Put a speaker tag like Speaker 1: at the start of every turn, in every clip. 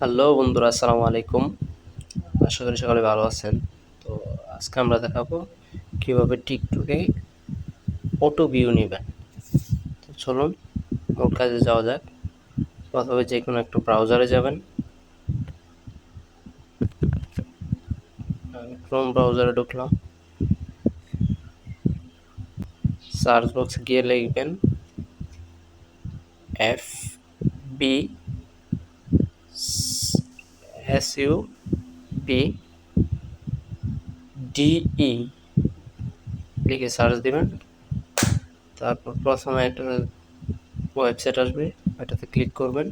Speaker 1: Hello বন্ধুরা, আসসালামু আলাইকুম। আশা করি সকলে ভালো আছেন। তো আজকে আমরা দেখাবো কিভাবে টিকটকে অটো ভিউ নেবেন। তো চলুন মূল কাজে যাওয়া যাক। প্রথমে যে কোনো একটা ব্রাউজারে যাবেন। আমি ক্রোম ব্রাউজারে ঢুকলাম। সার্চ বক্সে গিয়ে লিখবেন FBSUPDE লিখে সার্চ দিবেন। তারপর প্রথমে একটা ওয়েবসাইট আসবে, এটাতে ক্লিক করবেন।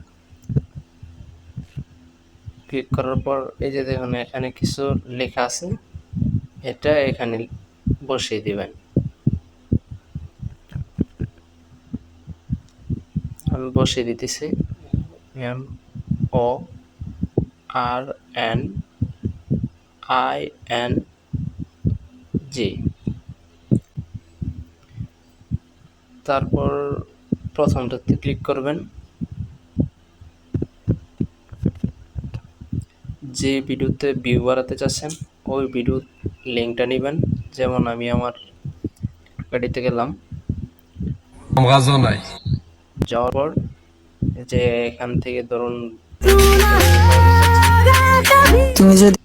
Speaker 1: ক্লিক করার পর এই যে দেখুন এখানে কিছু লেখা আছে, এটা এখানে বসিয়ে দিবেন। আমি বসিয়ে দিতেছি MORNING। তারপর প্রথমটাতে ক্লিক করবেন। যে ভিডিওতে ভিউ বাড়াতে চাচ্ছেন ওই ভিডিওর লিঙ্কটা নেবেন। যেমন আমি আমার গাড়িতে গেলাম, যাওয়ার পর যে এখান থেকে ধরুন তুমি যদি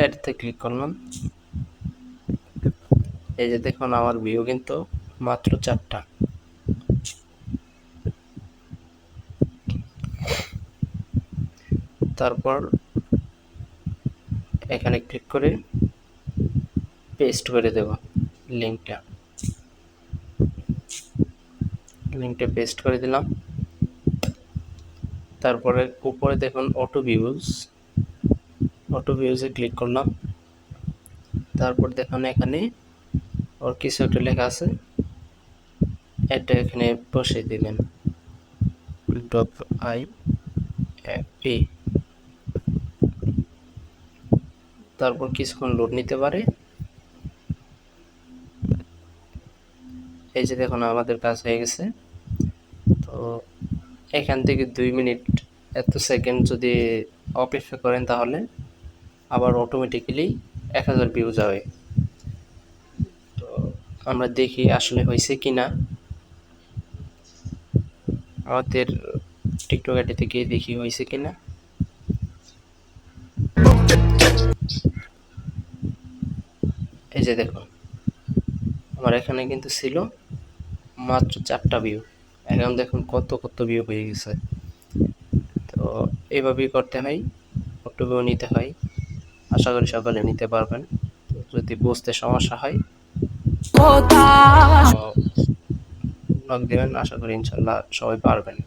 Speaker 1: এটাতে ক্লিক করলাম, এই যে দেখুন আমার ভিউ কিন্তু মাত্র 4টা। তারপর এখানে ক্লিক করে পেস্ট করে দেব লিঙ্কটা। পেস্ট করে দিলাম। তারপরে উপরে দেখুন অটো ভিউজে ক্লিক করলাম। তারপর দেখুন এখানে ওর কিছু একটা লেখা আছে, এটা এখানে বসিয়ে দিবেন WIFP। তারপর কিছুক্ষণ লোড নিতে পারে। এই যে দেখুন আমাদের কাজ হয়ে গেছে। তো এখান থেকে 2 মিনিট এত সেকেন্ড যদি অপেক্ষা করেন তাহলে আবার অটোমেটিক্যালি 1000 ভিউ যাবে। তো আমরা দেখি আসলে হয়েছে কিনা। আমাদের টিকটক আইডিতে গিয়ে দেখি হয়েছে কিনা। এই যে দেখুন আমার এখানে কিন্তু ছিল মাত্র 4টা ভিউ, এখন দেখুন কত কত ভিউ হয়ে গেছে। তো এইভাবেই করতে হয়, অটো ভিউ নিতে হয়। আশা করি সকলে নিতে পারবেন। যদি বুঝতে সমস্যা হয় নক দেবেন, আশা করি ইনশাল্লাহ সবাই পারবেন।